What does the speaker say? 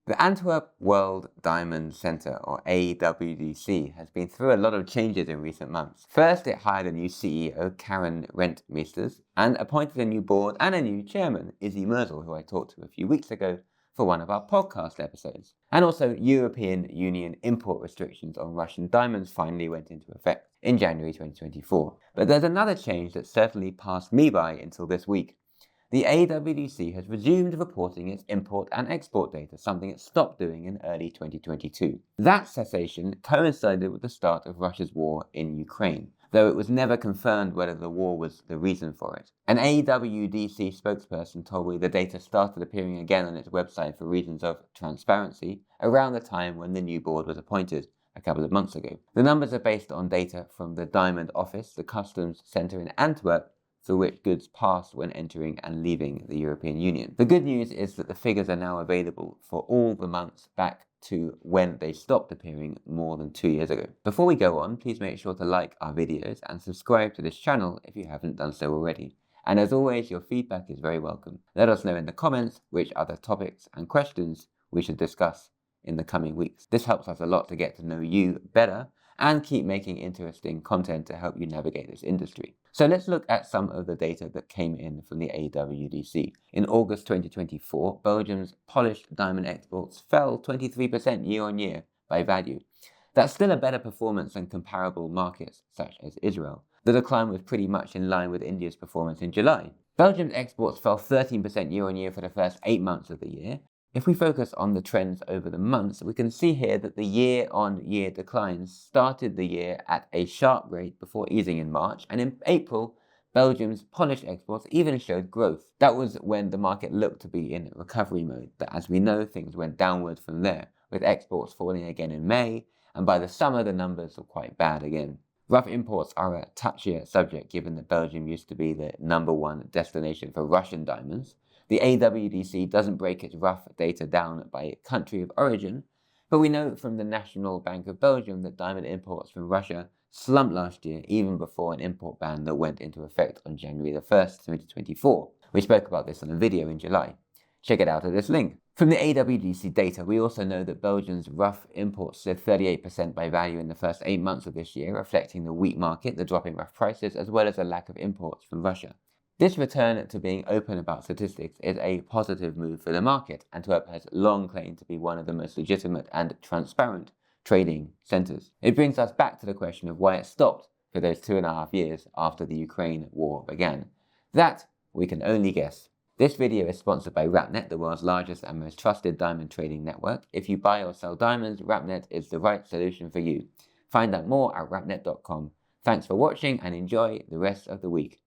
The Antwerp World Diamond Centre, or AWDC, has been through a lot of changes in recent months. First, it hired a new CEO, Karen Rentmeesters, and appointed a new board and a new chairman, Izzy Merzel, who I talked to a few weeks ago for one of our podcast episodes. And also, European Union import restrictions on Russian diamonds finally went into effect in January 2024. But there's another change that certainly passed me by until this week. The AWDC has resumed reporting its import and export data, something it stopped doing in early 2022. That cessation coincided with the start of Russia's war in Ukraine, though it was never confirmed whether the war was the reason for it. An AWDC spokesperson told me the data started appearing again on its website for reasons of transparency around the time when the new board was appointed, a couple of months ago. The numbers are based on data from the Diamond Office, the Customs Centre in Antwerp, through which goods passed when entering and leaving the European Union. The good news is that the figures are now available for all the months back to when they stopped appearing more than 2 years ago. Before we go on, please make sure to like our videos and subscribe to this channel if you haven't done so already. And as always, your feedback is very welcome. Let us know in the comments which other topics and questions we should discuss in the coming weeks. This helps us a lot to get to know you better and keep making interesting content to help you navigate this industry. So let's look at some of the data that came in from the AWDC. In August 2024, Belgium's polished diamond exports fell 23% year on year by value. That's still a better performance than comparable markets such as Israel. The decline was pretty much in line with India's performance in July. Belgium's exports fell 13% year on year for the first 8 months of the year. If we focus on the trends over the months, we can see here that the year-on-year declines started the year at a sharp rate before easing in March, and in April, Belgium's polished exports even showed growth. That was when the market looked to be in recovery mode, but as we know, things went downward from there, with exports falling again in May, and by the summer, the numbers were quite bad again. Rough imports are a touchier subject given that Belgium used to be the #1 destination for Russian diamonds. The AWDC doesn't break its rough data down by country of origin, but we know from the National Bank of Belgium that diamond imports from Russia slumped last year even before an import ban that went into effect on January 1st, 2024. We spoke about this on a video in July. Check it out at this link. From the AWDC data, we also know that Belgium's rough imports slid 38% by value in the first 8 months of this year, reflecting the weak market, the drop in rough prices, as well as a lack of imports from Russia. This return to being open about statistics is a positive move for the market. Antwerp has long claimed to be one of the most legitimate and transparent trading centres. It brings us back to the question of why it stopped for those 2.5 years after the Ukraine war began. That we can only guess. This video is sponsored by Rapnet, the world's largest and most trusted diamond trading network. If you buy or sell diamonds, Rapnet is the right solution for you. Find out more at rapnet.com. Thanks for watching and enjoy the rest of the week.